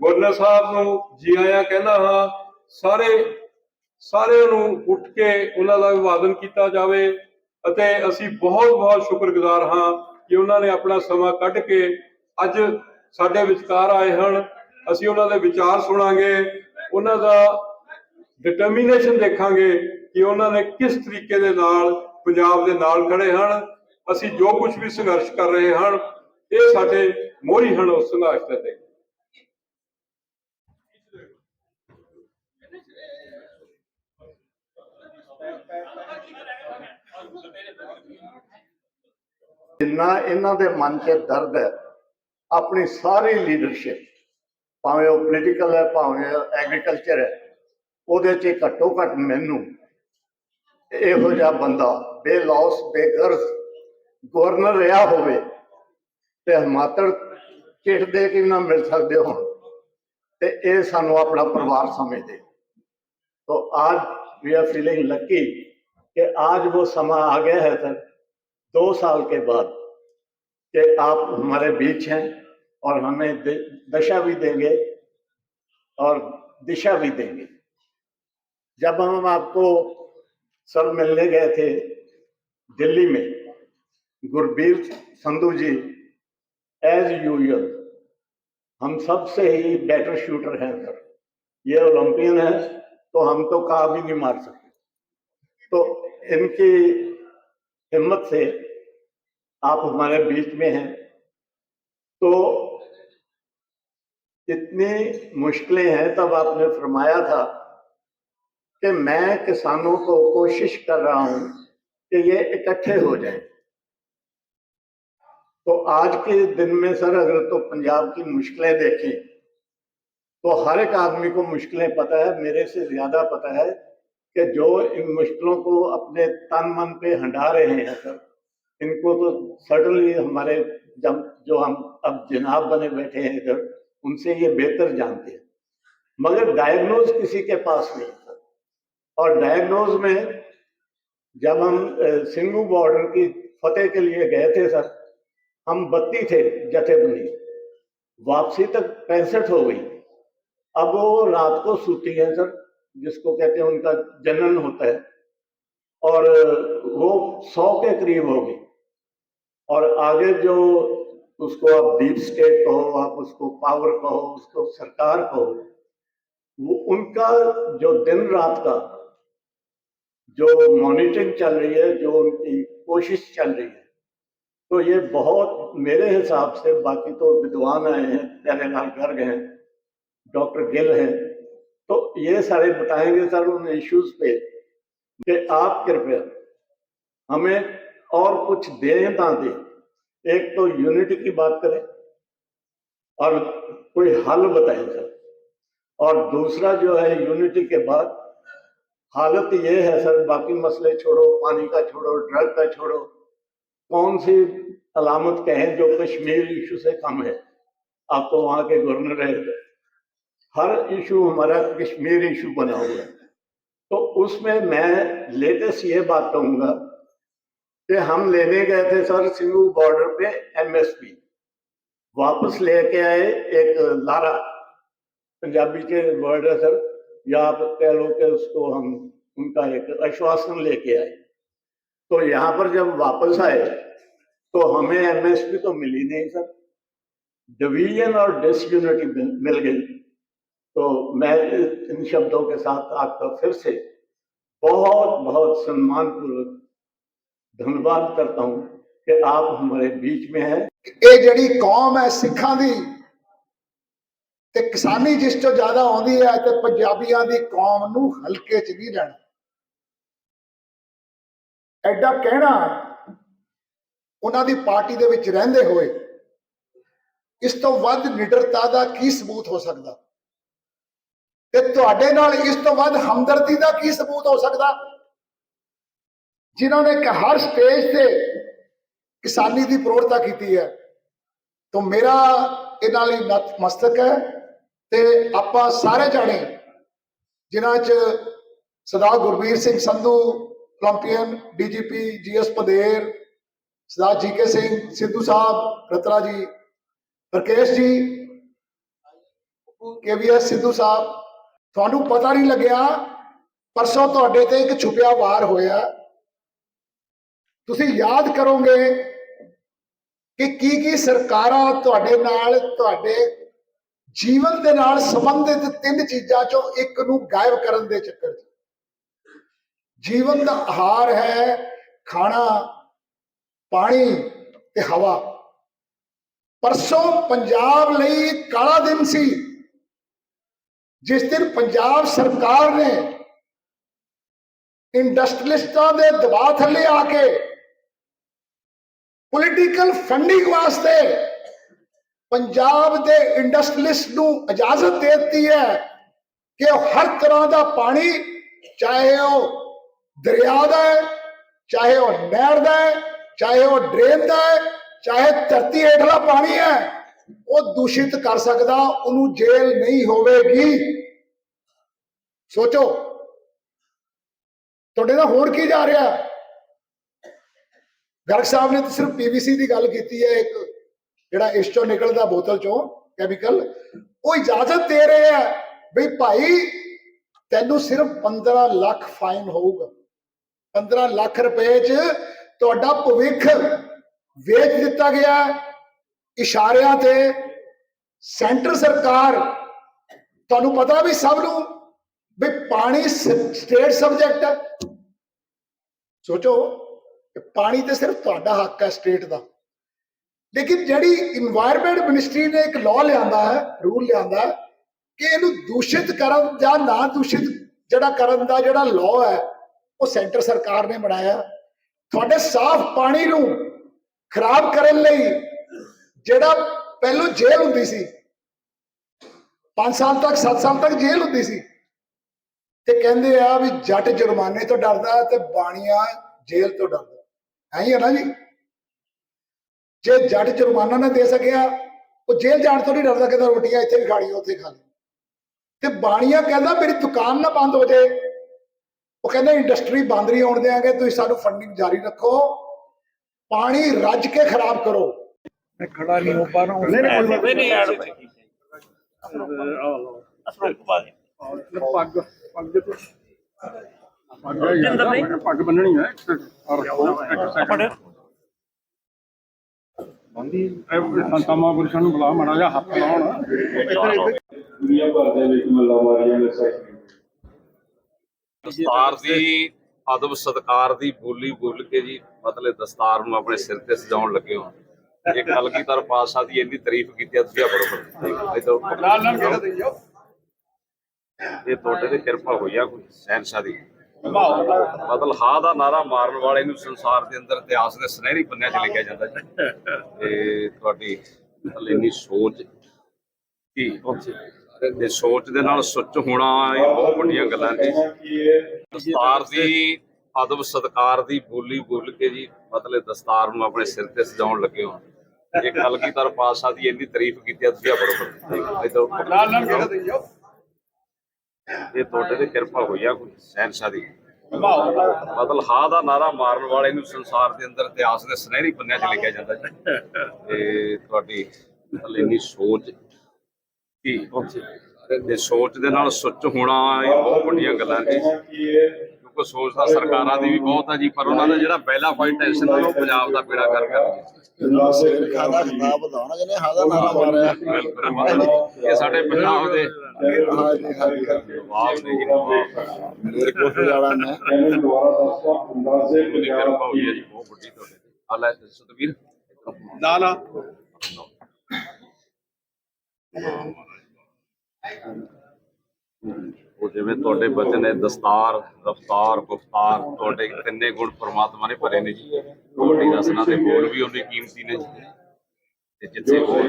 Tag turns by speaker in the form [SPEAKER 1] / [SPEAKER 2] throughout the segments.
[SPEAKER 1] Governor ਸਾਹਿਬ ਨੂੰ ਜੀ ਆਇਆਂ ਕਹਿੰਦਾ ਹਾਂ। ਸਾਰਿਆਂ ਨੂੰ ਉੱਠ ਕੇ ਉਹਨਾਂ ਦਾ ਅਭਿਵਾਦਨ ਕੀਤਾ ਜਾਵੇ ਅਤੇ ਅਸੀਂ ਬਹੁਤ ਬਹੁਤ ਸ਼ੁਕਰਗੁਜ਼ਾਰ ਹਾਂ ਕਿ ਉਹਨਾਂ ਨੇ ਆਪਣਾ ਸਮਾਂ ਕੱਢ ਕੇ ਅੱਜ ਸਾਡੇ ਵਿਚਕਾਰ ਆਏ ਹਨ। ਅਸੀਂ ਉਹਨਾਂ ਦੇ ਵਿਚਾਰ ਸੁਣਾਂਗੇ, ਉਹਨਾਂ ਦਾ ਡਿਟਰਮੀਨੇਸ਼ਨ ਦੇਖਾਂਗੇ ਕਿ ਉਹਨਾਂ ਨੇ ਕਿਸ ਤਰੀਕੇ ਦੇ ਨਾਲ ਪੰਜਾਬ ਦੇ ਨਾਲ ਖੜੇ ਹਨ। ਅਸੀਂ ਜੋ ਕੁਝ ਵੀ ਸੰਘਰਸ਼ ਕਰ ਰਹੇ ਹਨ, ਇਹ ਸਾਡੇ ਮੋਹਰੀ ਹਨ ਉਸ ਸੰਘਰਸ਼ ਦੇ।
[SPEAKER 2] जिन्ना इन्हां दे मन च दर्द है, अपनी सारी लीडरशिप भावें वो पोलिटिकल है भावें एग्रीकल्चर है, उहदे च घट्टो घट्ट मैनू इहो जिहा बंदा बेलौस बेगर्ज गवर्नर रहा होवे ते हिमाचल चिट दे के ना मिल सकते हो ते ये सानू अपना परिवार समझते। तो आज वी आर फीलिंग लकी कि आज वो समा आ गया है सर 2 साल के बाद कि आप हमारे बीच हैं और हमें दशा भी देंगे और दिशा भी देंगे। जब हम आपको सर मिलने गए थे दिल्ली में, गुरबीर संधू जी एज यूजुअल हम सबसे ही बेटर शूटर हैं सर, ये ओलंपियन है तो हम तो कहा भी नहीं मार सकते। तो इनकी हिम्मत से आप हमारे बीच में हैं। तो इतनी मुश्किलें हैं, तब आपने फरमाया था कि मैं किसानों को कोशिश कर रहा हूं कि ये इकट्ठे हो जाएं। तो आज के दिन में सर अगर तो पंजाब की मुश्किलें देखें तो हर एक आदमी को मुश्किलें पता है, मेरे से ज्यादा पता है कि जो इन मुश्किलों को अपने तन मन पे हंडा रहे हैं सर, इनको तो सर्टनली हमारे जो हम अब जनाब बने बैठे हैं इधर, उनसे ये बेहतर जानते हैं। मगर डायग्नोज किसी के पास नहीं सर। और डायग्नोज में जब हम सिंगू बॉर्डर की फतेह के लिए गए थे सर, हम 32 थे जथेबंदी, वापसी तक 65 हो गई। अब वो रात को सूती है सर, जिसको कहते हैं उनका जनन होता है, और वो 100 के करीब होगी। और आगे जो उसको आप डीप स्टेट कहो, आप उसको पावर कहो, उसको सरकार कहो, वो उनका जो दिन रात का जो मॉनिटरिंग चल रही है, जो उनकी कोशिश चल रही है, तो ये बहुत मेरे हिसाब से, बाकी तो विद्वान आए हैं, प्यारेलाल गर्ग हैं, डॉक्टर गिल हैं, तो ये सारे बताएंगे सर उन इश्यूज पे कि आप कृपया हमें और कुछ दें ना दें। एक तो यूनिटी की बात करें और कोई हल बताएं सर, और दूसरा जो है यूनिटी के बाद हालत ये है सर, बाकी मसले छोड़ो, पानी का छोड़ो, ड्रग का छोड़ो, कौन सी अलामत कहें जो कश्मीर इशू से कम है। आप तो वहां के गवर्नर रहे थे, हर इशू हमारा कश्मीर इशू बना हुआ है। तो उसमें मैं लेटेस्ट ये बात कहूँगा कि हम लेने गए थे सर सिंगू बॉर्डर पे एमएसपी, वापस लेके आए एक लारा, पंजाबी के वर्ड है सर, या आप कह लो कि उसको हम उनका एक आश्वासन लेके आए। तो यहाँ पर जब वापस आए तो हमें एमएसपी तो मिली नहीं सर, डिवीजन और डिसयूनिटी मिल गई। तो मैं इन शब्दों के साथ आपका फिर से बहुत बहुत सम्मानपूर्वक धन्यवाद करता हूं कि आप हमारे बीच में हैं।
[SPEAKER 3] ਇਹ ਜਿਹੜੀ ਕੌਮ ਹੈ ਸਿੱਖਾਂ ਦੀ ਤੇ ਕਿਸਾਨੀ ਜਿਸ ਤੋਂ ਜ਼ਿਆਦਾ ਆਉਂਦੀ ਹੈ ਤੇ ਪੰਜਾਬੀਆਂ ਦੀ ਕੌਮ ਨੂੰ ਹਲਕੇ 'ਚ ਨਹੀਂ ਲੈਣਾ। ਐਡਾ ਕਹਿਣਾ ਉਹਨਾਂ ਦੀ ਪਾਰਟੀ ਦੇ ਵਿੱਚ ਰਹਿੰਦੇ ਹੋਏ ਇਸ ਤੋਂ ਵੱਧ ਨਿਡਰਤਾ ਦਾ ਕੀ ਸਬੂਤ ਹੋ ਸਕਦਾ ਤੇ ਤੁਹਾਡੇ ਨਾਲ ਇਸ ਤੋਂ ਵੱਧ ਹਮਦਰਦੀ ਦਾ ਕੀ ਸਬੂਤ ਹੋ ਸਕਦਾ, ਜਿਨ੍ਹਾਂ ਨੇ ਹਰ ਸਟੇਜ ਤੇ ਕਿਸਾਨੀ ਦੀ ਪ੍ਰੋੜਤਾ ਕੀਤੀ ਹੈ। तो मेरा ਇਹਨਾਂ ਲਈ ਨਤਮਸਤਕ ਹੈ ਤੇ ਆਪਾਂ ਸਾਰੇ ਜਾਣੇ ਜਿਨ੍ਹਾਂ 'ਚ ਸਰਦਾਰ ਗੁਰਬੀਰ ਸਿੰਘ ਸੰਧੂ 올림픽ੀਅਨ ਡੀਜੀਪੀ ਜੀਐਸ ਪਦੇਰ, ਸਰਦਾਰ ਜੀਕੇ ਸਿੰਘ ਸਿੱਧੂ ਸਾਹਿਬ ਰਤਰਾ ਜੀ, ਪ੍ਰਕੇਸ਼ ਜੀ, ਕੇਵੀਐਸ ਸਿੱਧੂ ਸਾਹਿਬ, ਤੁਹਾਨੂੰ ਪਤਾ ਨਹੀਂ ਲੱਗਿਆ ਪਰਸੋਂ ਤੁਹਾਡੇ ਤੇ ਇੱਕ ਛੁਪਿਆ ਵਾਰ ਹੋਇਆ। ਤੁਸੀਂ ਯਾਦ ਕਰੋਗੇ ਕਿ ਕੀ ਸਰਕਾਰਾਂ ਤੁਹਾਡੇ ਨਾਲ ਤੁਹਾਡੇ ਜੀਵਨ ਦੇ ਨਾਲ ਸੰਬੰਧਿਤ ਤਿੰਨ ਚੀਜ਼ਾਂ ਚੋਂ ਇੱਕ ਨੂੰ ਗਾਇਬ ਕਰਨ ਦੇ ਚੱਕਰ 'ਚ। ਜੀਵਨ ਦਾ ਆਹਾਰ ਹੈ ਖਾਣਾ, ਪਾਣੀ ਤੇ ਹਵਾ। ਪਰਸੋਂ ਪੰਜਾਬ ਲਈ ਕਾਲਾ ਦਿਨ ਸੀ, ਜਿਸ ਦਿਨ ਪੰਜਾਬ ਸਰਕਾਰ ਨੇ ਇੰਡਸਟਰੀਲਿਸਟਾਂ ਦੇ ਦਬਾਅ ਥੱਲੇ ਆ ਕੇ ਪੋਲੀਟੀਕਲ ਫੰਡਿੰਗ ਵਾਸਤੇ ਪੰਜਾਬ ਦੇ ਇੰਡਸਟਰੀਲਿਸਟ ਨੂੰ ਇਜਾਜ਼ਤ ਦੇ ਦਿੱਤੀ ਹੈ ਕਿ ਉਹ ਹਰ ਤਰ੍ਹਾਂ ਦਾ ਪਾਣੀ, ਚਾਹੇ ਉਹ ਦਰਿਆ ਦਾ ਹੈ, ਚਾਹੇ ਉਹ ਨਹਿਰ ਦਾ ਹੈ, ਚਾਹੇ ਉਹ ਡਰੇਨ ਦਾ ਹੈ, ਚਾਹੇ ਧਰਤੀ ਹੇਠਲਾ ਪਾਣੀ ਹੈ, ਉਹ ਦੂਸ਼ਿਤ ਕਰ ਸਕਦਾ, ਉਹਨੂੰ ਜੇਲ੍ਹ ਨਹੀਂ ਹੋਵੇਗੀ। ਸੋਚੋ ਤੁਹਾਡੇ ਨਾਲ ਹੋਣ ਕੀ ਜਾ ਰਿਹਾ। ਗਰਗ ਸਾਹਿਬ ਨੇ ਤਾਂ ਸਿਰਫ ਪੀਵੀਸੀ ਦੀ ਗੱਲ ਕੀਤੀ ਹੈ, ਇੱਕ ਜਿਹੜਾ ਇਸ ਚੋਂ ਨਿਕਲਦਾ ਬੋਤਲ ਚੋਂ ਕੈਮੀਕਲ, ਉਹ ਇਜਾਜ਼ਤ ਦੇ ਰਹੇ ਆ ਬਈ ਭਾਈ ਤੈਨੂੰ ਸਿਰਫ 15 ਲੱਖ ਫਾਈਨ ਹੋਊਗਾ। 15 ਲੱਖ ਰੁਪਏ 'ਚ ਤੁਹਾਡਾ ਭਵਿੱਖ ਵੇਚ ਦਿੱਤਾ ਗਿਆ ਇਸ਼ਾਰਿਆਂ ਤੇ। ਸੈਂਟਰ ਸਰਕਾਰ, ਤੁਹਾਨੂੰ ਪਤਾ ਵੀ ਸਭ ਨੂੰ ਵੀ ਪਾਣੀ ਸਟੇਟ ਸਬਜੈਕਟ ਹੈ। ਸੋਚੋ ਪਾਣੀ ਤੇ ਸਿਰਫ ਤੁਹਾਡਾ ਹੱਕ ਹੈ ਸਟੇਟ ਦਾ, ਲੇਕਿਨ ਜਿਹੜੀ ਇਨਵਾਇਰਨਮੈਂਟ ਮਿਨਿਸਟਰੀ ਨੇ ਇੱਕ ਲਾਅ ਲਿਆਂਦਾ ਹੈ, ਰੂਲ ਲਿਆਂਦਾ ਹੈ ਕਿ ਇਹਨੂੰ ਦੂਸ਼ਿਤ ਕਰਨ ਜਾਂ ਨਾ ਦੂਸ਼ਿਤ ਜਿਹੜਾ ਕਰਨ ਦਾ ਜਿਹੜਾ ਲਾਅ ਹੈ ਉਹ ਸੈਂਟਰ ਸਰਕਾਰ ਨੇ ਬਣਾਇਆ। ਤੁਹਾਡੇ ਸਾਫ਼ ਪਾਣੀ ਨੂੰ ਖਰਾਬ ਕਰਨ ਲਈ ਜਿਹੜਾ ਪਹਿਲੋਂ ਜੇਲ੍ਹ ਹੁੰਦੀ ਸੀ, 5 ਸਾਲ ਤੱਕ 7 ਸਾਲ ਤੱਕ ਜੇਲ੍ਹ ਹੁੰਦੀ ਸੀ, ਤੇ ਕਹਿੰਦੇ ਆ ਵੀ ਜੱਟ ਜੁਰਮਾਨੇ ਤੋਂ ਡਰਦਾ ਤੇ ਬਾਣੀਆ ਜੇਲ੍ਹ ਤੋਂ ਡਰਦਾ। ਹੈ ਹੀ ਹੈ ਨਾ ਜੀ। ਜੇ ਜੱਟ ਜੁਰਮਾਨਾ ਨਾ ਦੇ ਸਕਿਆ ਉਹ ਜੇਲ੍ਹ ਜਾਣ ਤੋਂ ਨਹੀਂ ਡਰਦਾ, ਕਹਿੰਦਾ ਰੋਟੀਆਂ ਇੱਥੇ ਵੀ ਖਾਣੀਆਂ ਉੱਥੇ ਖਾ ਲਈ। ਤੇ ਬਾਣੀਆ ਕਹਿੰਦਾ ਮੇਰੀ ਦੁਕਾਨ ਨਾ ਬੰਦ ਹੋ ਜਾਏ, ਉਹ ਕਹਿੰਦਾ ਇੰਡਸਟਰੀ ਬੰਦ ਨਹੀਂ ਹੋਣ ਦਿਆਂਗੇ, ਤੁਸੀਂ ਸਾਨੂੰ ਫੰਡਿੰਗ ਜਾਰੀ ਰੱਖੋ, ਪਾਣੀ ਰੱਜ ਕੇ ਖਰਾਬ ਕਰੋ।
[SPEAKER 4] मैं खड़ा नहीं हो पा रहा हूँ।
[SPEAKER 1] पग बननी है संता महापुरुषों ਨੂੰ ਬੁਲਾ ਮਾੜਾ ਜਿਹਾ ਹੱਥ ਲਾਉਣ। ਦੁਨੀਆ ਭਰ ਦੇ ਵਿੱਚ ਮੱਲਾ ਮਾਰੀਆਂ ਨੇ
[SPEAKER 5] ਦਸਤਾਰ ਦੀ ਅਦਬ ਸਤਕਾਰ ਦੀ ਬੋਲੀ ਬੋਲ ਕੇ ਜੀ, ਮਤਲਬ ਦਸਤਾਰ ਨੂੰ ਆਪਣੇ ਸਿਰ ਤੇ ਸਜਾਉਣ ਲੱਗੇ ਹੋ। ਇਹ ਕਲਗੀਧਰ ਪਾਤਸ਼ਾਹ ਦੀ ਇੰਨੀ ਤਾਰੀਫ ਕੀਤੀ ਤੁਸੀਂ ਬਰੋਬਰ ਇਹ ਤੁਹਾਡੇ ਤੇ ਕਿਰਪਾ ਹੋਈ ਆ ਕੋਈ ਸ਼ਹਿਨਸ਼ਾਹ ਦੀ। ਮਤਲਬ ਹਾਂ ਦਾ ਨਾਰਾ ਮਾਰਨ ਵਾਲੇ ਨੂੰ ਸੰਸਾਰ ਦੇ ਅੰਦਰ ਇਤਿਹਾਸ ਦੇ ਸੁਨਹਿਰੀ ਪੰਨਿਆਂ 'ਚ ਲਿਖਿਆ ਜਾਂਦਾ ਜੀ। ਤੇ ਤੁਹਾਡੀ ਮਤਲਬ ਇੰਨੀ ਸੋਚ ਕੀ ਤੇ ਸੋਚ ਦੇ ਨਾਲ ਸੁੱਚ ਹੋਣਾ, ਇਹ ਬਹੁਤ ਵੱਡੀਆਂ ਗੱਲਾਂ ਨੇ। ਦਸਤਾਰ ਦੀ ਅਦਬ ਸਤਕਾਰ ਦੀ ਬੋਲੀ ਬੋਲ ਕੇ ਜੀ, ਮਤਲਬ ਦਸਤਾਰ ਨੂੰ ਆਪਣੇ ਸਿਰ ਤੇ ਸਜਾਉਣ ਲੱਗੇ ਹੋ। ਇਹ ਕਲਗੀਧਰ ਪਾਤਸ਼ਾਹ ਦੀ ਇੰਨੀ ਤਾਰੀਫ ਕੀਤੀ ਤੁਸੀਂ ਬਰੋਬਰ ਇਹ ਤੁਹਾਡੇ ਤੇ ਕਿਰਪਾ ਹੋਈ ਆ ਕੋਈ ਸਹਿਨਸ਼ਾਹ ਦੀ। ਮਤਲਬ ਹਾਂ ਦਾ ਨਾਰਾ ਮਾਰਨ ਵਾਲੇ ਨੂੰ ਸੰਸਾਰ ਦੇ ਅੰਦਰ ਇਤਿਹਾਸ ਦੇ ਸੁਨਹਿਰੀ ਪੰਨਿਆਂ 'ਚ ਲਿਖਿਆ ਜਾਂਦਾ ਜੀ। ਤੇ ਤੁਹਾਡੀ ਮਤਲਬ ਇੰਨੀ ਸੋਚ ਕੀ ਤੇ ਸੋਚ ਦੇ ਨਾਲ ਸੁੱਚ ਹੋਣਾ ਇਹ ਬਹੁਤ ਵੱਡੀਆਂ ਗੱਲਾਂ ਨੇ ਜੀ। ਕਿਉਂਕਿ ਸੋਚ ਤਾਂ ਸਰਕਾਰਾਂ ਦੀ ਵੀ ਬਹੁਤ ਆ ਜੀ, ਪਰ ਉਹਨਾਂ ਦਾ ਜਿਹੜਾ ਬੈਲਾ ਫਾਈਟ ਟੈਂਸ਼ਨ ਉਹ ਪੰਜਾਬ ਦਾ ਬੇੜਾ ਕਰ
[SPEAKER 6] ਖਾਦਾ ਖਿਤਾਬ ਵਧਾਉਣਾ ਜਿਹਨੇ ਹਾਦਾ ਨਾਰਾ ਮਾਰਿਆ।
[SPEAKER 5] ਬਿਲਕੁਲ ਇਹ ਸਾਡੇ ਪੰਜਾਬ ਦੇ
[SPEAKER 6] ਹਾਂਜੀ ਹਾਂਜੀ
[SPEAKER 5] ਨਵਾਬ ਨੇ ਜੀ, ਨਵਾਬ
[SPEAKER 6] ਮੇਰੇ ਕੋਲ ਵਾਲਾ ਨੇ
[SPEAKER 5] ਦੀ ਕਿਰਪਾ ਹੋਈ ਹੈ ਜੀ ਬਹੁਤ ਵੱਡੀ ਤੁਹਾਡੇ ਤੇ। ਹਾਲਾ ਸਤਵੀਰ
[SPEAKER 4] ਨਾ
[SPEAKER 5] ਉਹ ਜਿਵੇਂ ਤੁਹਾਡੇ ਬਚਨ ਨੇ ਦਸਤਾਰ, ਰਫਤਾਰ, ਗੁਫਤਾਰ, ਤੁਹਾਡੇ ਤਿੰਨੇ ਗੁਣ ਪ੍ਰਮਾਤਮਾ ਨੇ ਭਰੇ ਨੇ ਜੀ। ਤੁਹਾਡੀ ਰਸਨਾ ਦੇ ਬੋਲ ਵੀ ਉਹਨੇ ਕੀਮਤੀ ਨੇ ਜੀ। ਤੇ ਜਿੱਥੇ ਹੋਰ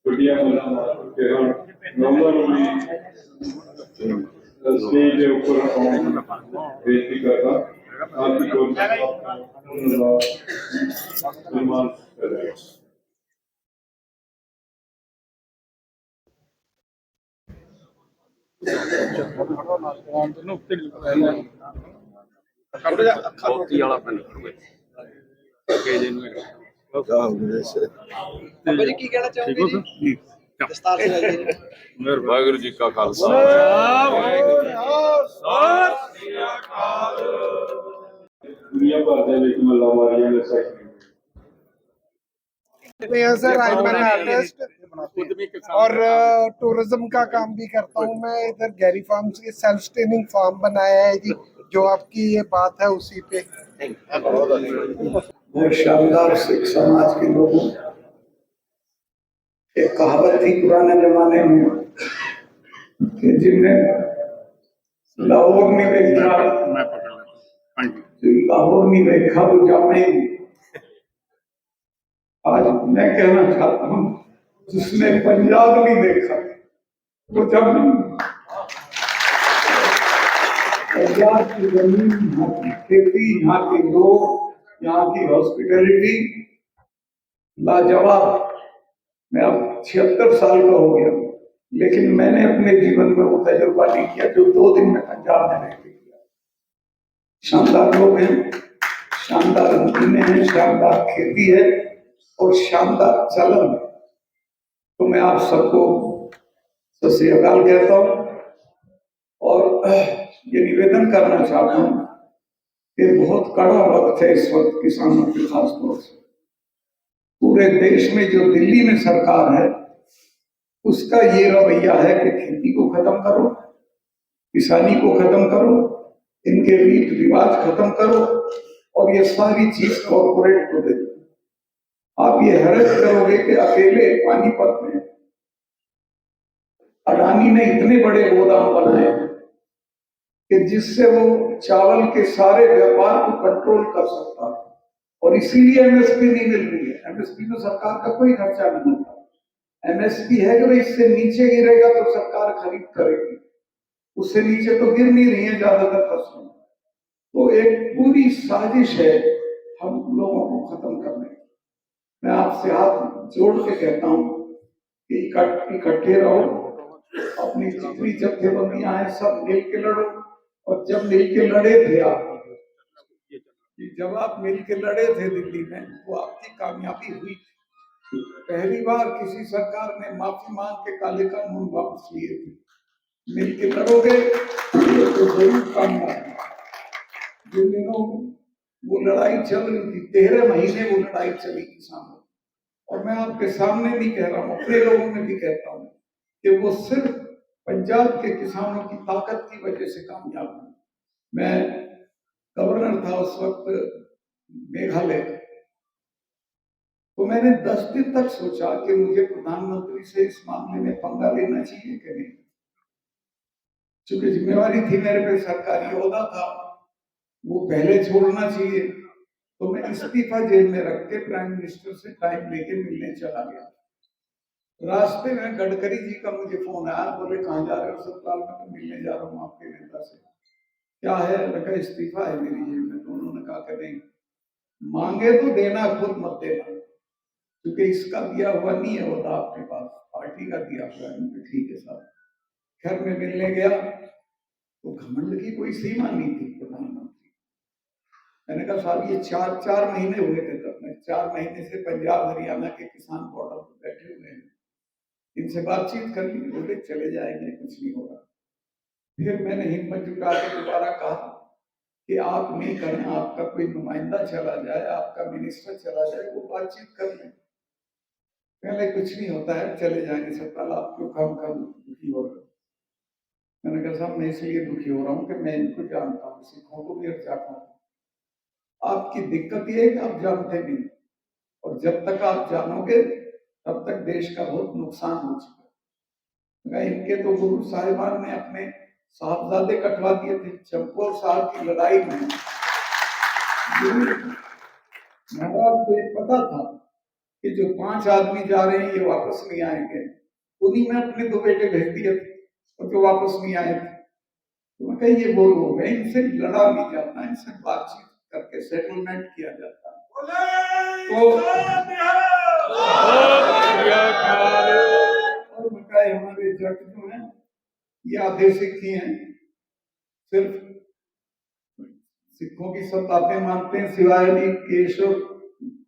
[SPEAKER 1] ਛੁੱਟੀਆਂ ਕੇ ਹਨ ਨੰਬਰ ਨੂੰ ਸਟੇਜ ਦੇ ਉੱਪਰ ਬੇਨਤੀ ਕਰਦਾ ਆਪ ਜੀ ਕੋਲ ਸਨਮਾਨ ਕਰਿਆ।
[SPEAKER 5] ਮੋਤੀ ਵਾਲਾ ਪਿੰਡ ਖੜੂਏ ਕੇ ਜੀ ਨੂੰ
[SPEAKER 6] ਬਾਬਾ ਜੀ ਕੀ ਕਹਿਣਾ ਚਾਹੋਗੇ ਜੀ ਦਸਤਾਰ ਸਜਾਈ ਜੀ।
[SPEAKER 5] ਵਾਹਿਗੁਰੂ ਜੀ ਕਾ ਖਾਲਸਾ
[SPEAKER 1] ਦੁਨੀਆ ਭਰ ਦੇ ਵਿੱਚ ਮੱਲਾ ਮਾਰੀਆਂ ਨੇ cycle
[SPEAKER 7] sir I am an artist और टूरिज्म का काम भी करता हूँ मैं। इधर गैरी फार्म्स के सेल्फ स्टेनिंग फार्म बनाया है जी, जो आपकी ये बात है उसी पे।
[SPEAKER 3] बहुत शानदार सिख समाज के लोगों, एक कहावत थी पुराने जमाने में कि जिनने लाहौर नहीं देखा, लाहौर नहीं देखा वो जामे। आज मैं कहना चाहता हूँ जिसने पंजाब नहीं देखा वो जामे। पंजाब की जमीन, यहाँ की खेती, यहाँ के लोग, यहाँ की हॉस्पिटैलिटी लाजवाब। मैं अब 76 साल का हो गया, लेकिन मैंने अपने जीवन में वो तजुर्बा नहीं किया जो 2 दिन में पंजाब में रह के किया। शानदार लोग हैं, शानदार महीने हैं, शानदार खेती है और शानदार चलन है। तो मैं आप सबको सत श्री अकाल कहता हूँ और ये निवेदन करना चाहता हूँ कि बहुत कड़ा वक्त है इस वक्त किसानों के खास तौर से। पूरे देश में जो दिल्ली में सरकार है उसका ये रवैया है कि खेती को खत्म करो, किसानी को खत्म करो, इनके रीत रिवाज खत्म करो और ये सारी चीज कॉर्पोरेट को दे दो। आप ये हैरत करोगे कि अकेले पानीपत में अडानी ने इतने बड़े गोदाम बनाए हैं कि जिससे वो चावल के सारे व्यापार को कंट्रोल कर सकता है और इसीलिए एमएसपी नहीं मिल रही है। एमएसपी में सरकार का कोई खर्चा नहीं होता। एमएसपी है कि भाई इससे नीचे गिरेगा तो सरकार खरीद करेगी, उससे नीचे तो गिर नहीं रही है ज्यादातर फसलें। तो एक पूरी साजिश है हम लोगों को खत्म करने की। मैं आपसे हाथ जोड़ के कहता हूं कि इकट्ठे रहो, अपनी जितनी जत्थेबंदियां हैं सब मिल के लड़ो। और जब मिल के लड़े थे आप, जब आप मिल के लड़े थे दिल्ली में, वो आपकी कामयाबी हुई। पहली बार किसी सरकार ने माफी मांग के काले कानून वापस लिए थे। मिल के लड़ोगे तो जरूर कामयाब। जिन दिनों वो लड़ाई चल रही थी, 13 महीने वो लड़ाई चली किसानों, और मैं आपके सामने भी कह रहा हूँ, अपने लोगों में भी कहता हूँ कि वो सिर्फ पंजाब के किसानों की ताकत की वजह से कामयाब हुए। मैं गवर्नर था उस वक्त मेघालय, तो मैंने 10 दिन तक सोचा कि मुझे प्रधानमंत्री से इस मामले में पंगा लेना चाहिए कि नहीं। चूंकि जिम्मेवारी थी मेरे पे, सरकारी ओहदा था, वो पहले छोड़ना चाहिए। तो मैं इस्तीफा जेब में रख के प्राइम मिनिस्टर से टाइम लेके मिलने चला गया। रास्ते में गडकरी जी का मुझे फोन आया, बोले कहाँ जा रहे हो? सतपाल, मैं मिलने जा रहा हूँ आपके नेता से। क्या है? लगा इस्तीफा है मेरी जेब में। तो उन्होंने कहा कि नहीं, मांगे तो देना, खुद मत देना, क्योंकि इसका दिया हुआ नहीं है होता आपके पास, पार्टी का दिया हुआ है। ठीक है साहब।
[SPEAKER 4] घर में मिलने गया तो घमंड की कोई सीमा नहीं थी प्रधानमंत्री। मैंने कहा साहब ये 4 महीने हुए थे, तब मैं 4 महीने से पंजाब हरियाणा के किसान बॉर्डर पर बैठे हुए हैं, इनसे बातचीत कर ली। बोले चले जाएंगे, कुछ नहीं होगा। फिर मैंने हिम्मत जुटा के दोबारा कहा कि आप नहीं करें, आपका कोई नुमाइंदा चला जाए, आपका मिनिस्टर चला जाए, वो बातचीत कर लें। पहले कुछ नहीं होता है, चले जाएंगे सत्ताल, आप क्यों काम दुखी हो रहे हो। मैंने कहा साहब मैं इसलिए दुखी हो रहा हूँ कि मैं इनको जानता हूँ, सिखों को भी जानता हूँ। आपकी दिक्कत ये है कि आप जानते नहीं, और जब तक आप जानोगे तब तक देश का बहुत नुकसान हो चुका है। इनके तो गुरु साहिबान ने अपने साहबजादे कटवा दिए थे चमकौर साहब की लड़ाई में। महाराज को ये पता था कि जो 5 आदमी जा रहे हैं ये वापस नहीं आएंगे, उन्हीं में अपने 2 बेटे भेज दिए थे और जो वापस नहीं आए थे। तो मैं कही ये बोल हो गए, इनसे लड़ा नहीं जाता, इनसे बातचीत करके सेटलमेंट किया जाता। तो और मकाई हमारे जट जो है ये आधे सिख ही हैं, सिर्फ सिखों की सब बातें मानते हैं सिवाय भी केश और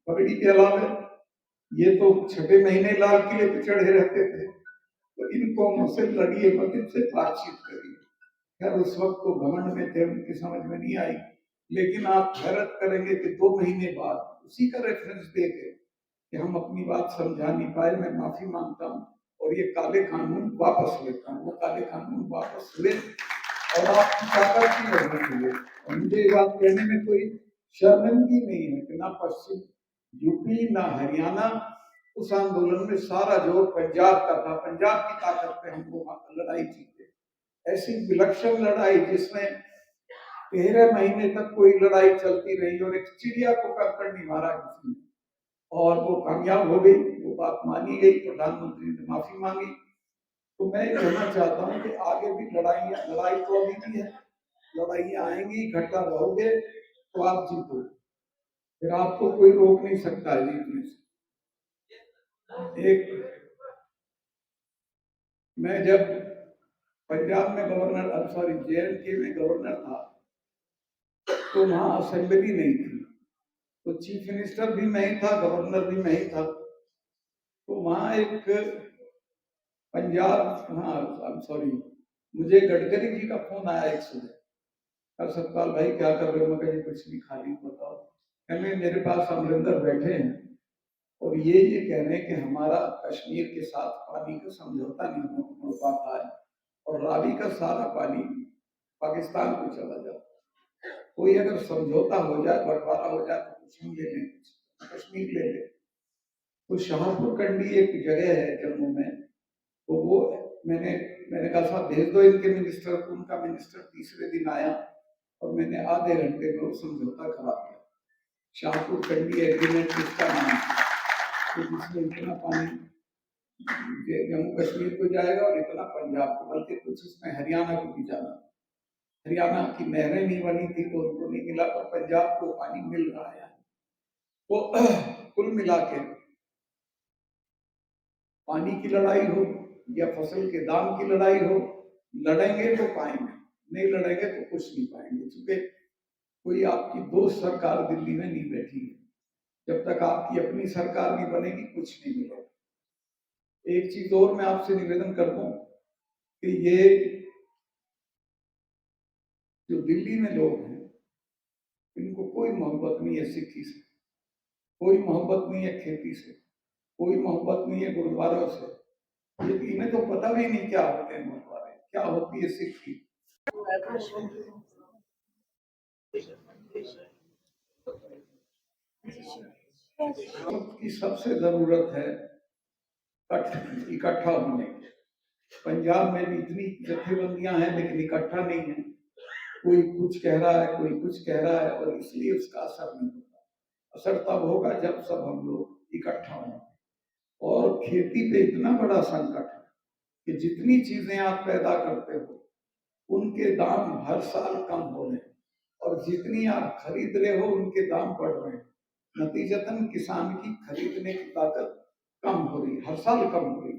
[SPEAKER 4] पगड़ी के अलावा। ये तो 6 महीने लाल किले पे चढ़े रहते थे। तो इन कौमों से लड़िए मत, इनसे बातचीत करिए। खैर उस वक्त तो घमंड में थे, उनकी समझ में नहीं आई, लेकिन आप हैरत करेंगे कि 2 महीने बाद उसी का रेफरेंस देके कि हम अपनी बात समझा नहीं पाए, मैं माफी मांगता हूँ और ये काले कानून वापस लेता हूँ। वो काले कानून वापस हुए और आपकी ताकत की लगनी चाहिए। और मुझे ये बात कहने में कोई शर्मिंदगी नहीं है कि ना पश्चिम यूपी ना हरियाणा, उस आंदोलन में सारा जोर पंजाब का था। पंजाब की ताकत पे हम लोग लड़ाई जीते, ऐसी विलक्षण लड़ाई जिसमें 13 महीने तक कोई लड़ाई चलती रही और एक चिड़िया को कंकड़ नहीं मारा किसी ने, और वो कामयाब हो गई। वो बात मानी गई, प्रधानमंत्री ने माफी मांगी। तो मैं कहना चाहता हूँ कि आगे भी लड़ाई तो अभी भी है, लड़ाइयाँ आएंगी, इकट्ठा रहोगे तो आप जीतोगे, फिर आपको कोई रोक नहीं सकता है जीतने से। मैं जब पंजाब में JNK में गवर्नर था तो वहां असेंबली नहीं थी, तो चीफ मिनिस्टर भी मैं ही था, गवर्नर भी मैं ही था। तो वहां एक मुझे गडकरी जी का फोन आया एक सुबह, सतपाल भाई क्या कर रहे हो? मैं कुछ नहीं, खाली बताओ। कहने मेरे पास अमरिंदर बैठे हैं और ये कह रहे हैं कि हमारा कश्मीर के साथ पानी का समझौता नहीं हो पाता है और रावी का सारा पानी पाकिस्तान को चला जाता है। कोई अगर समझौता हो जाए, बंटवारा हो जाए तो कुछ हम ले लें, कश्मीर ले लें। तो शाहपुर कंडी एक जगह है जम्मू में, तो वो मैंने कहा साहब भेज दो इनके मिनिस्टर को। उनका मिनिस्टर तीसरे दिन आया और मैंने आधे घंटे में वो समझौता करा दिया। शाहपुर कंडी एग्रीमेंट इसका नाम है, तो जिसमें इतना पानी जम्मू कश्मीर को जाएगा और इतना पंजाब को, बल्कि कुछ उसमें हरियाणा को भी जाना। हरियाणा की नहरें नहीं बनी थी तो उनको नहीं मिला, पर पंजाब को पानी मिल रहा है। तो कुल मिला के पानी की लड़ाई हो या फसल के दाम की लड़ाई हो, लड़ेंगे तो पाएंगे, नहीं लड़ेंगे तो कुछ नहीं पाएंगे। क्योंकि कोई आपकी दोस्त सरकार दिल्ली में नहीं बैठी है, जब तक आपकी अपनी सरकार नहीं बनेगी कुछ नहीं मिलेगा। एक चीज और मैं आपसे निवेदन करता हूं कि ये जो दिल्ली में लोग हैं इनको कोई मोहब्बत नहीं है सिक्की से, कोई मोहब्बत नहीं है खेती से, कोई मोहब्बत नहीं है गुरुद्वारों से। ये इन्हें तो पता भी नहीं क्या होते हैं गुरुद्वारे, क्या होती है सिक्की। की सबसे जरूरत है इकट्ठा होने की। पंजाब में भी इतनी जथेबंदियां हैं लेकिन इकट्ठा नहीं है, कोई कुछ कह रहा है, कोई कुछ कह रहा है, और इसलिए उसका असर नहीं होता। असर तब होगा जब सब हम लोग इकट्ठा हों। और खेती पे इतना बड़ा संकट है कि जितनी चीजें आप पैदा करते हो उनके दाम हर साल कम हो रहे हैं, और जितनी आप खरीद रहे हो उनके दाम बढ़ रहे हैं। नतीजतन किसान की खरीदने की ताकत कम हो रही, हर साल कम हो रही,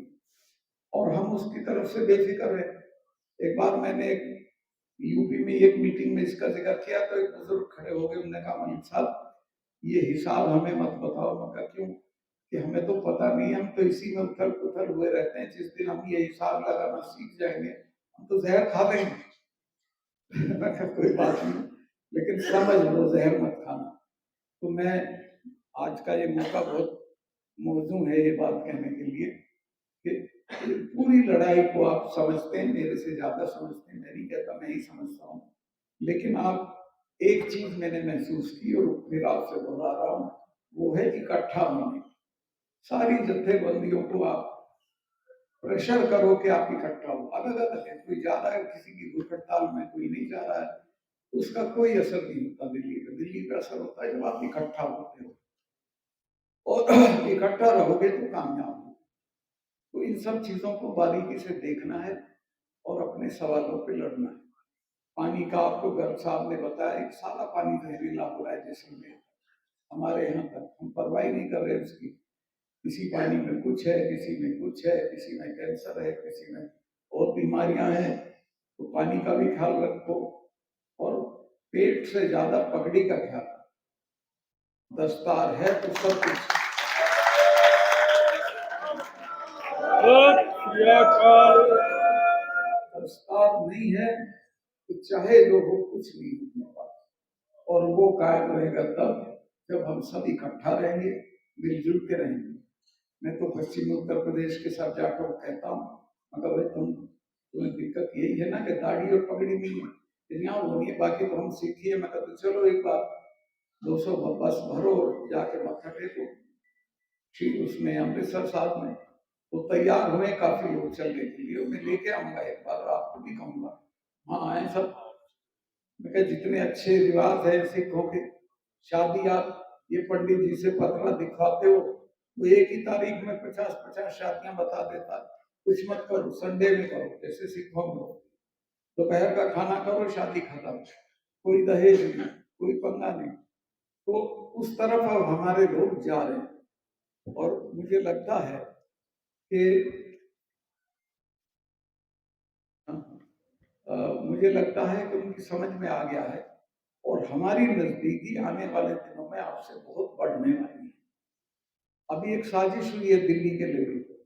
[SPEAKER 4] और हम उसकी तरफ से बेफिक्र है। एक बार मैंने एक यूपी में एक मीटिंग में इसका जिक्र किया तो एक बुजुर्ग खड़े हो गए, उन्होंने कहा मलिक साहब ये हिसाब हमें मत बताओ। मैं कहा क्यों? कि हमें तो पता नहीं, हम तो इसी में उथल पुथल हुए रहते हैं, जिस दिन हम ये हिसाब लगाना सीख जाएंगे हम तो जहर खा लेंगे। मैं कहा कोई बात नहीं, लेकिन समझ लो जहर मत खाना। तो मैं आज का ये मौका बहुत मौजूद है ये बात कहने के लिए कि पूरी लड़ाई को आप समझते हैं, मेरे से ज्यादा समझते हैं, मैं नहीं कहता मैं ही समझता हूँ, लेकिन आप एक चीज मैंने महसूस की और फिर आपसे दोहरा रहा हूँ, वो है इकट्ठा होने। सारी जत्थेबंदियों को आप प्रेशर करो कि आप इकट्ठा हो, अलग अलग है, कोई जा रहा है किसी की भूख हड़ताल में, कोई नहीं जा रहा है, उसका कोई असर नहीं होता दिल्ली पे। दिल्ली पे असर होता है जब आप इकट्ठा होते हो और इकट्ठा रहोगे तो कामयाब हो। तो इन सब चीजों को बारीकी से देखना है और अपने सवालों पे लड़ना है। पानी का आपको गर्ग साहब ने बताया, एक सारा पानी जहरीला हो रहा है जैसलमेर हमारे यहाँ तक, हम परवाही नहीं कर रहे उसकी। किसी पानी में कुछ है, किसी में कुछ है, किसी में कैंसर है, किसी में और बीमारियां हैं। तो पानी का भी ख्याल रखो और पेट से ज्यादा पगड़ी का ख्याल रखो। दस्तार है तो सब कुछ। दस्तार नहीं है तो चाहे जो हो कुछ नहीं अपने पास, और वो कायम रहेगा तब जब हम सब इकट्ठा रहेंगे, मिलजुल के रहेंगे। मैं तो पश्चिमी उत्तर प्रदेश के सब जाटों को कहता हूँ, मगर भाई तुम्हें दिक्कत यही है ना कि दाढ़ी और पगड़ी नहीं है, यहाँ वो नहीं है, बाकी तो हम सीखिए। मैं कहता चलो एक बार 200 बस भरो और जाके मत्था टेको। ठीक उसमें अमृतसर साहब में तो तैयार हुए काफी लोग चलने के लिए, मैं लेके आऊंगा एक बार, आपको भी कहूंगा हाँ आए सब। मैं कहा जितने अच्छे रिवाज है सिखों के, शादी आप ये पंडित जी से पतला दिखवाते हो, वो एक ही तारीख में 50-50 शादियां बता देता। कुछ मत करो, संडे में करो जैसे सिखों में। दोपहर का खाना करो, शादी खत्म, कोई दहेज नहीं, कोई पंगा नहीं। तो उस तरफ अब हमारे लोग जा रहे हैं और मुझे लगता है कि मुझे लगता है कि उनकी समझ में आ गया है और हमारी नजदीकी आने वाले दिनों में आपसे बहुत बढ़ने वाली है। अभी एक साजिश हुई है दिल्ली के लेवल पर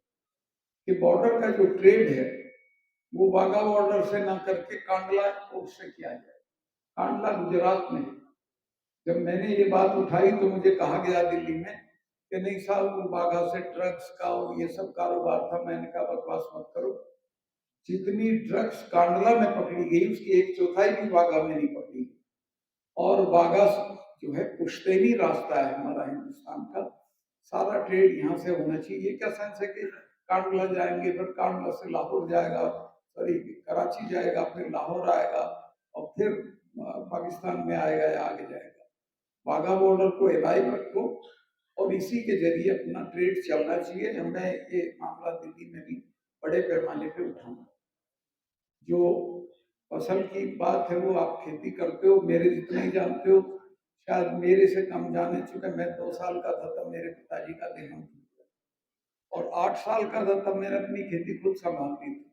[SPEAKER 4] कि बॉर्डर का जो ट्रेड है वो वाघा बॉर्डर से ना करके कांडला पोर्ट से किया जाए। कांडला गुजरात में। जब मैंने ये बात उठाई तो मुझे कहा गया दिल्ली में कि नहीं साहब वो वाघा से ड्रग्स का और ये सब कारोबार था। मैंने कहा बकवास मत करो, जितनी ड्रग्स कांडला में पकड़ी गई उसकी 1/4 भी वाघा में नहीं पकड़ी। और वाघा जो है पुश्तैनी रास्ता है हमारा हिंदुस्तान का, सारा ट्रेड यहाँ से होना चाहिए। क्या सेंस है कि कांडला जाएंगे, फिर कांडला से लाहौर जाएगा, सॉरी कराची जाएगा, फिर लाहौर आएगा और फिर पाकिस्तान में आएगा या आगे जाएगा। वाघा बॉर्डर को एलाइव रखो और इसी के जरिए अपना ट्रेड चलना चाहिए। हमें ये मामला दिल्ली में भी बड़े पैमाने पे उठाना। जो फसल की बात है वो आप खेती करते हो, मेरे जितना ही जानते हो, शायद मेरे से कम जाने चुके। मैं 2 साल का था तब मेरे पिताजी का देहांत हुआ और 8 साल का था तब मैंने अपनी खेती खुद संभालती थी।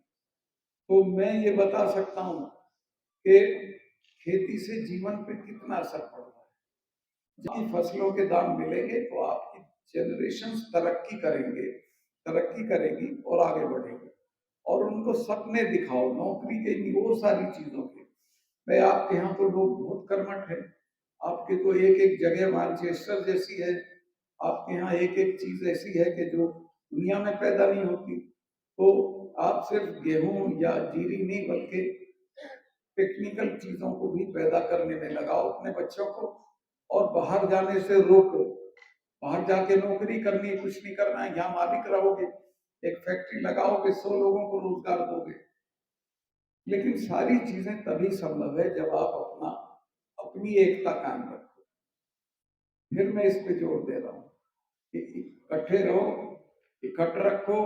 [SPEAKER 4] तो मैं ये बता सकता हूँ कि खेती से जीवन पे कितना असर पड़ता है। जब फसलों के दाम मिलेंगे तो आपकी जनरेशन तरक्की करेगी और आगे बढ़ेगी। और उनको सपने दिखाओ, नौकरी के लिए, वो सारी चीजों के। मैं आपके यहाँ तो लोग बहुत कर्मठ हैं, आपके तो एक एक जगह मानचेस्टर जैसी है, आपके यहाँ एक एक चीज ऐसी है कि जो दुनिया में पैदा नहीं होती। तो आप सिर्फ गेहूं या जीरी नहीं बल्कि टेक्निकल चीजों को भी पैदा करने में लगाओ अपने बच्चों को, और बाहर जाने से रोको। बाहर जाके नौकरी करनी है, कुछ नहीं करना है, यहाँ मालिक रहोगे, एक फैक्ट्री लगाओगे, 100 लोगों को रोजगार दोगे। लेकिन सारी चीजें तभी संभव है जब आप अपनी एकता कायम रखो। फिर मैं इस पे जोर दे रहा हूँ कि इकट्ठे रहो, इकट्ठ रखो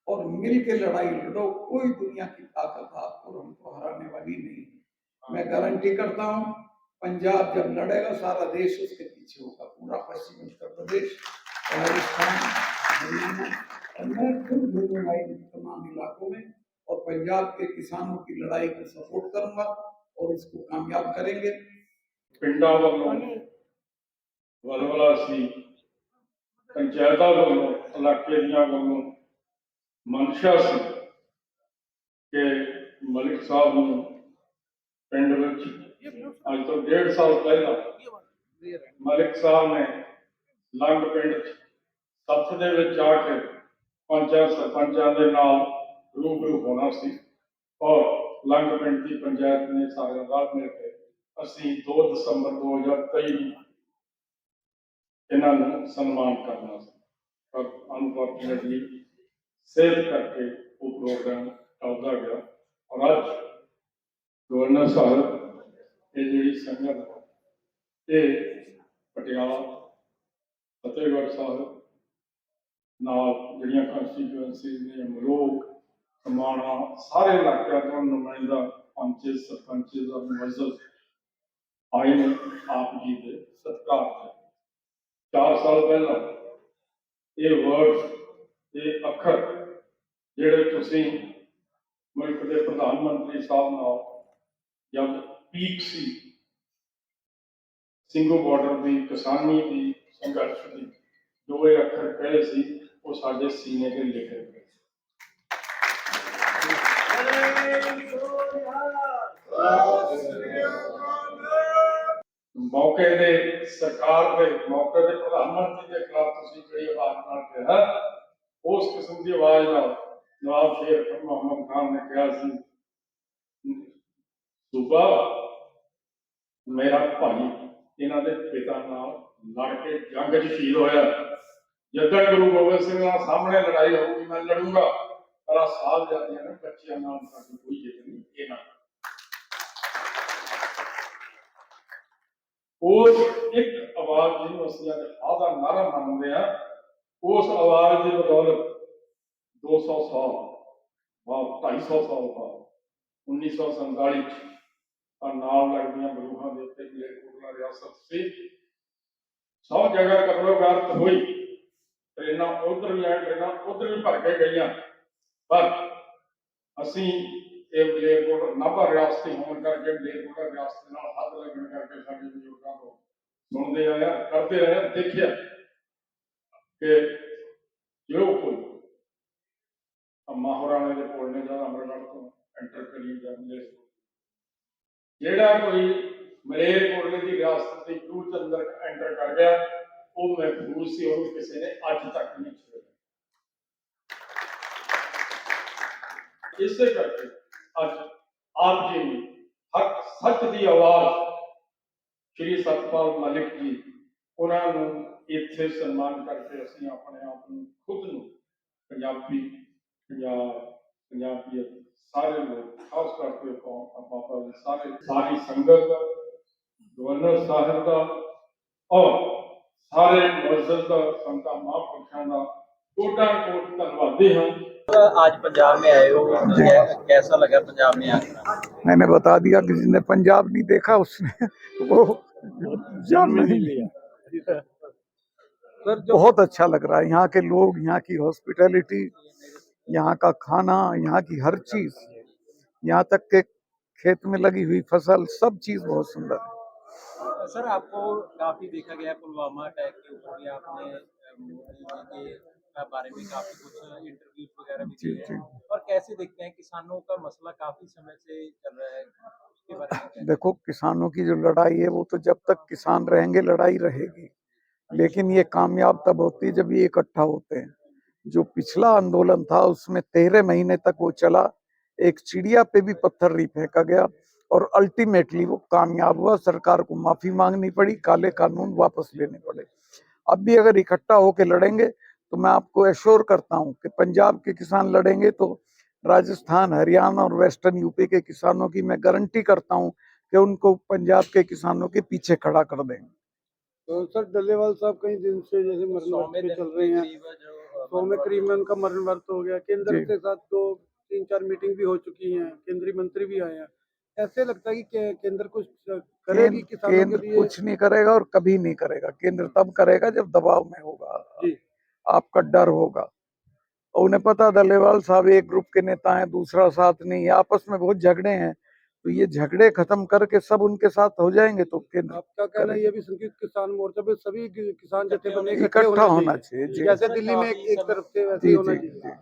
[SPEAKER 4] और मिल के लड़ाई लड़ो। कोई दुनिया की ताकत आपको हमको हराने वाली नहीं। मैं गारंटी करता हूँ पंजाब जब लड़ेगा सारा देश उसके पीछे होगा, पूरा पश्चिमी उत्तर प्रदेश, राजस्थान, हरियाणा, और मैं खुद घूमूंगा इन तमाम इलाकों में और पंजाब के किसानों की लड़ाई को सपोर्ट करूंगा और इसको कामयाब करेंगे।
[SPEAKER 1] ਪਿੰਡਾਂ ਵੱਲੋਂ ਵਲਵਲਾ ਸੀ, ਪੰਚਾਇਤਾਂ ਵੱਲੋਂ, ਇਲਾਕੇ ਦੀਆਂ ਵੱਲੋਂ ਮਨਸ਼ਾ ਸੀ ਕਿ ਮਲਿਕ ਸਾਹਿਬ ਨੂੰ ਪਿੰਡ ਵਿੱਚ ਅੱਜ ਤੋਂ 1.5 ਸਾਲ ਪਹਿਲਾਂ ਮਲਿਕ ਸਾਹਿਬ ਨੇ ਲੰਗ ਪਿੰਡ 'ਚ ਸੱਥ ਦੇ ਵਿੱਚ ਜਾ ਕੇ ਪੰਚਾਇਤ ਸਰਪੰਚਾਂ ਦੇ ਨਾਲ ਰੂਬਰੂ ਹੋਣਾ ਸੀ ਔਰ ਲੰਗ ਪਿੰਡ ਦੀ ਪੰਚਾਇਤ ਨੇ ਸਾਰਿਆਂ ਨਾਲ ਮਿਲ ਕੇ ਅਸੀਂ 2 ਦਸੰਬਰ 2023 ਨੂੰ ਇਹਨਾਂ ਨੂੰ ਸਨਮਾਨ ਕਰਨਾ ਸੀ, ਪਰ ਅਨਫੋਰਚੂਨੇਟਲੀ ਸਿਹਤ ਕਰਕੇ ਉਹ ਪ੍ਰੋਗਰਾਮ ਟਲਦਾ ਗਿਆ ਔਰ ਅੱਜ ਗਵਰਨਰ ਸਾਹਿਬ ਇਹ ਜਿਹੜੀ ਸੰਗਤ ਹੈ ਇਹ ਪਟਿਆਲਾ, ਫਤਿਹਗੜ੍ਹ ਸਾਹਿਬ ਨਾਲ ਜਿਹੜੀਆਂ ਕੰਸਟੀਚੁਐਂਸੀਜ਼ ਨੇ, ਮਲੋਹ, ਸਮਾਣਾ, ਸਾਰੇ ਇਲਾਕਿਆਂ ਤੋਂ ਨੁਮਾਇੰਦਾ ਪੰਚ ਸਰਪੰਚ ਦਾ ਮੁਅੱਜ਼ਜ਼ ਆਏ ਨੇ ਆਪ ਜੀ ਦੇ ਸਤਿਕਾਰ ਚ। 4 ਸਾਲ ਪਹਿਲਾਂ ਇਹ ਵਰਡ, ਇਹ ਅੱਖਰ ਜਿਹੜੇ ਤੁਸੀਂ ਮੁਲਕ ਦੇ ਪ੍ਰਧਾਨ ਮੰਤਰੀ ਸਾਹਿਬ ਨਾਲ ਜਦ ਪੀਕ ਸੀ ਸਿੰਘੂ ਬਾਰਡਰ ਦੀ, ਕਿਸਾਨੀ ਦੀ, ਸੰਘਰਸ਼ ਦੀ, ਜੋ ਇਹ ਅੱਖਰ ਕਹੇ ਸੀ ਉਹ ਸਾਡੇ ਸੀਨੇ ਤੇ ਲਿਖੇ ਗਏ। ਮੌਕੇ ਦੇ ਸਰਕਾਰ ਦੇ, ਮੌਕੇ ਦੇ ਪ੍ਰਧਾਨ ਮੰਤਰੀ ਦੇ ਖਿਲਾਫ ਤੁਸੀਂ ਜਿਹੜੀ ਆਵਾਜ਼ ਨਾਲ ਕਿਹਾ, ਉਸ ਕਿਸਮ ਦੀ ਆਵਾਜ਼ ਨਾਲ ਨਵਾਬ ਸ਼ੇਰ ਮੁਹੰਮਦ ਖਾਨ ਨੇ ਕਿਹਾ ਸੀ, ਸੂਬਾ ਮੇਰਾ ਭਾਈ ਇਹਨਾਂ ਦੇ ਪਿਤਾ ਨਾਲ ਲੜ ਕੇ ਜੰਗ 'ਚ ਸ਼ਹੀਦ ਹੋਇਆ, ਜਦੋਂ ਗੁਰੂ ਗੋਬਿੰਦ ਸਿੰਘ ਨਾਲ ਸਾਹਮਣੇ ਲੜਾਈ ਹੋਊਗੀ ਮੈਂ ਲੜੂੰਗਾ, ਪਰ ਆਹ ਸਾਹਿਬਜ਼ਾਦਿਆਂ ਨੇ ਬੱਚਿਆਂ ਨਾਲ ਸਾਡੀ ਕੋਈ ਜਿੱਤ ਨਹੀਂ। ਇਹਨਾਂ ਉਸ ਇੱਕ ਆਵਾਜ਼ ਜਿਹਨੂੰ ਅਸੀਂ ਅੱਜ ਆਹ ਦਾ ਨਾਰਾ ਮੰਨਦੇ ਹਾਂ, ਉਸ ਆਵਾਜ਼ ਦੀ ਬਦੌਲਤ 200 ਸਾਲ ਬਾਅਦ, 250 ਸਾਲ ਬਾਅਦ 1947 ਚ ਨਾਲ ਲੱਗਦੀਆਂ ਬਰੂਹਾਂ ਦੇ ਉੱਤੇ ਮਲੇਰਕੋਟਲਾ ਰਿਆਸਤ ਸੀ, ਸਭ ਜਗ੍ਹਾ ਕਤਲੋਗਾਰਤ ਹੋਈ, ਟ੍ਰੇਨਾਂ ਉੱਧਰ ਵੀ ਆਈਆਂ, ਟ੍ਰੇਨਾਂ ਉੱਧਰ ਵੀ ਭਰ ਕੇ ਗਈਆਂ, ਪਰ ਅਸੀਂ ਇਹ ਮਲੇਰਕੋਟਲਾ ਨਾਭਾ ਰਿਆਸਤੀ ਹੋਣ ਕਰਕੇ, ਮਲੇਰਕੋਟਲਾ ਰਿਆਸਤ ਨਾਲ ਹੱਥ ਲੱਗਣ ਕਰਕੇ ਸਾਡੇ ਬਜ਼ੁਰਗਾਂ ਤੋਂ ਸੁਣਦੇ ਆਇਆ, ਕਰਦੇ ਰਹੇ, ਦੇਖਿਆ ਕਿ ਜੋ ਕੋਈ ਮਹਾਰਾਣੇ ਦੇ ਕੋਲ ਨੇ ਜਾਂ ਅੰਮ੍ਰਿਤਸਰ ਤੋਂ ਐਂਟਰ ਕਰੀ ਜਾਂਦੇ, ਜਿਹੜਾ ਕੋਈ ਮਲੇਰਕੋਟਲੇ ਦੀ ਰਿਆਸਤ ਦੀ ਟੂਰ ਚ ਅੰਦਰ ਐਂਟਰ ਕਰ ਗਿਆ, ਉਹ ਮਹਿਫੂਜ਼ ਸੀ, ਉਹਨੂੰ ਕਿਸੇ ਨੇ ਅੱਜ ਤੱਕ ਨਹੀਂ ਛੇੜਿਆ। ਇਸੇ ਕਰਕੇ ਅੱਜ ਆਪ ਜੀ ਨੂੰ ਹੱਕ ਸੱਚ ਦੀ ਆਵਾਜ਼ ਸ਼੍ਰੀ ਸਤਪਾਲ ਮਲਿਕ ਜੀ, ਉਹਨਾਂ ਨੂੰ ਇੱਥੇ ਸਨਮਾਨ ਕਰਕੇ ਅਸੀਂ ਆਪਣੇ ਆਪ ਨੂੰ, ਖੁਦ ਨੂੰ ਪੰਜਾਬੀ, ਪੰਜਾਬੀਅਤ, ਸਾਰੇ ਲੋਕ, ਖਾਸ ਕਰਕੇ ਬਾਬਾ ਜੀ, ਸਾਰੀ ਸੰਗਤ ਦਾ, ਗਵਰਨਰ ਸਾਹਿਬ ਦਾ ਔਰ ਸਾਰੇ ਮੁਅੱਜ਼ਜ਼ ਦਾ, ਸੰਤਾਂ ਮਹਾਂਪੁਰਸ਼ਾਂ ਦਾ कोटा कोट धन्यवादी हैं।
[SPEAKER 6] आज पंजाब में आए हो, कैसा लगा पंजाब में आकर?
[SPEAKER 7] मैंने बता दिया, किसी ने पंजाब नहीं देखा उसने वो जान नहीं लिया। बहुत अच्छा लग रहा है, यहाँ के लोग, यहाँ की हॉस्पिटैलिटी, यहाँ का खाना, यहाँ की हर चीज, यहाँ तक के खेत में लगी हुई फसल, सब चीज बहुत सुंदर है।
[SPEAKER 6] सर, आपको काफी देखा गया पुलवामा अटैक के ऊपर भी आपने मोदी जी के बारे में काफी कुछ इंटरव्यूज वगैरह भी दिए हैं, और कैसे देखते हैं किसानों का मसला काफी समय से चल रहा है, उसके बारे में?
[SPEAKER 7] देखो, किसानों की जो लड़ाई है वो तो जब तक किसान रहेंगे लड़ाई रहेगी, लेकिन ये कामयाब तब होती है जब ये इकट्ठा होते हैं। जो पिछला आंदोलन था उसमें 13 महीने तक वो चला, एक चिड़िया पे भी पत्थर नहीं फेंका गया और अल्टीमेटली वो कामयाब हुआ। सरकार को माफी मांगनी पड़ी, काले कानून वापस लेने पड़े। अब भी अगर इकट्ठा होकर लड़ेंगे तो मैं आपको एश्योर करता हूं कि पंजाब के किसान लड़ेंगे तो राजस्थान, हरियाणा और वेस्टर्न यूपी के किसानों की मैं गारंटी करता हूं कि उनको पंजाब के किसानों के पीछे खड़ा कर देंगे।
[SPEAKER 8] तो सर, डल्लेवाल साहब कई दिन से जैसे मरण वर्त पे चल रहे हैं, 100 में करीब उनका मरण वर्त हो गया, केंद्र के साथ तो 3-4 मीटिंग भी हो चुकी हैं, केंद्रीय मंत्री भी आए हैं, ऐसे लगता है कि केंद्र कुछ करेगी किसानों के लिए?
[SPEAKER 7] कुछ नहीं करेगा और कभी नहीं करेगा। केंद्र तब करेगा जब दबाव में होगा, आपका डर होगा, और उन्हें पता डल्लेवाल साहब एक ग्रुप के नेता हैं, दूसरा साथ नहीं, आपस में बहुत झगड़े हैं, तो ये झगड़े खत्म करके सब उनके साथ हो जाएंगे तो केंद्र
[SPEAKER 8] आपका कहना है ये भी संयुक्त किसान मोर्चा पे सभी किसान जथेबंदी
[SPEAKER 7] इकट्ठा होना चाहिए जी।
[SPEAKER 8] जैसे दिल्ली में एक तरफ से वैसे ही
[SPEAKER 7] जी
[SPEAKER 8] होना
[SPEAKER 7] जी
[SPEAKER 8] चाहिए।
[SPEAKER 7] जी।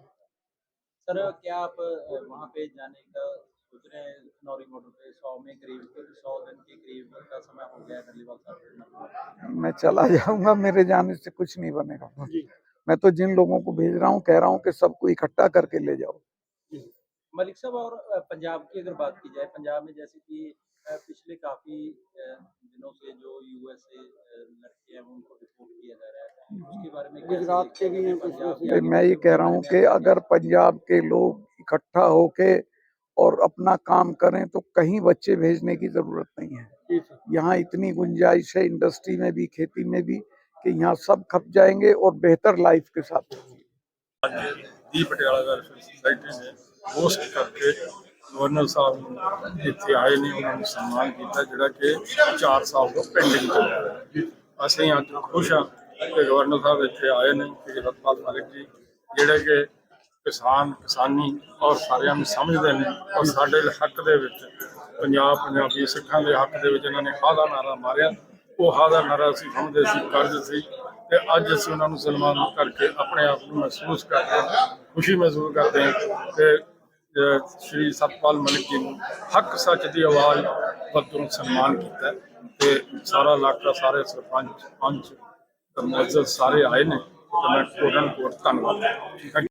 [SPEAKER 6] सर क्या आप वहाँ पे जाने का सोच रहे हैं? खनौरी बॉर्डर पे 100 में करीब 100 दिन के करीब का समय हो गया है डल्लेवाल साहब को।
[SPEAKER 7] मैं चला जाऊंगा, मेरे जाने से कुछ नहीं बनेगा। मैं तो जिन लोगों को भेज रहा हूँ कह रहा हूँ कि सबको इकट्ठा करके ले जाओ।
[SPEAKER 6] मलिक साहब, और पंजाब की अगर बात की जाए, पंजाब में जैसे कि पिछले काफी दिनों से जो यूएसए लड़के हैं उनको डिपोर्ट किया जा रहा है, उसके बारे में कैसे
[SPEAKER 8] गुजरात के
[SPEAKER 6] देखते
[SPEAKER 8] भी
[SPEAKER 6] हैं
[SPEAKER 8] हैं कुछ
[SPEAKER 6] पंजाब
[SPEAKER 8] वैसे।
[SPEAKER 6] के आगे
[SPEAKER 7] मैं ये कह रहा हूँ कि अगर पंजाब के लोग इकट्ठा होके और अपना काम करें तो कहीं बच्चे भेजने की जरूरत नहीं है। यहाँ इतनी गुंजाइश है इंडस्ट्री में भी, खेती में भी, कि यहाँ सब खप जाएंगे और बेहतर लाइफ के साथ।
[SPEAKER 9] ਦੀ ਪਟਿਆਲਾ ਵੈਲਫੇਅਰ ਸੁਸਾਇਟੀ ਨੇ ਹੋਸਟ ਕਰਕੇ ਗਵਰਨਰ ਸਾਹਿਬ ਨੂੰ ਇੱਥੇ ਆਏ ਨੇ, ਉਹਨਾਂ ਨੂੰ ਸਨਮਾਨ ਕੀਤਾ ਜਿਹੜਾ ਕਿ 4 ਸਾਲ ਤੋਂ ਪੈਂਡਿੰਗ ਚੱਲਿਆ ਰਿਹਾ। ਅਸੀਂ ਅੱਜ ਖੁਸ਼ ਹਾਂ ਕਿ ਗਵਰਨਰ ਸਾਹਿਬ ਇੱਥੇ ਆਏ ਨੇ, ਕਿ ਸਤਪਾਲ ਮਲਿਕ ਜੀ ਜਿਹੜੇ ਕਿ ਕਿਸਾਨੀ ਔਰ ਸਾਰਿਆਂ ਨੂੰ ਸਮਝਦੇ ਨੇ, ਔਰ ਸਾਡੇ ਹੱਕ ਦੇ ਵਿੱਚ ਪੰਜਾਬੀ ਸਿੱਖਾਂ ਦੇ ਹੱਕ ਦੇ ਵਿੱਚ ਇਹਨਾਂ ਨੇ ਹਾਂ ਦਾ ਨਾਰਾ ਮਾਰਿਆ। ਉਹ ਹਾਂ ਦਾ ਨਾਰਾ ਅਸੀਂ ਸਮਝਦੇ ਸੀ, ਕਰਜ਼ ਸੀ, ਤੇ ਅੱਜ ਅਸੀਂ ਉਹਨਾਂ ਨੂੰ ਸਨਮਾਨ ਕਰਕੇ ਆਪਣੇ ਆਪ ਨੂੰ ਮਹਿਸੂਸ ਕਰਦੇ ਹਾਂ, ਖੁਸ਼ੀ ਮਹਿਸੂਸ ਕਰਦੇ ਹਾਂ ਕਿ ਸ਼੍ਰੀ ਸਤਪਾਲ ਮਲਿਕ ਜੀ ਨੂੰ ਹੱਕ ਸੱਚ ਦੀ ਆਵਾਜ਼ ਵਜੋਂ ਸਨਮਾਨ ਕੀਤਾ ਤੇ ਸਾਰਾ ਇਲਾਕਾ, ਸਾਰੇ ਸਰਪੰਚ ਪੰਚ ਮੁਅੱਜ਼ਜ਼ ਸਾਰੇ ਆਏ ਨੇ, ਤੇ ਮੈਂ ਕੋਟਨ ਕੋਟ ਧੰਨਵਾਦ।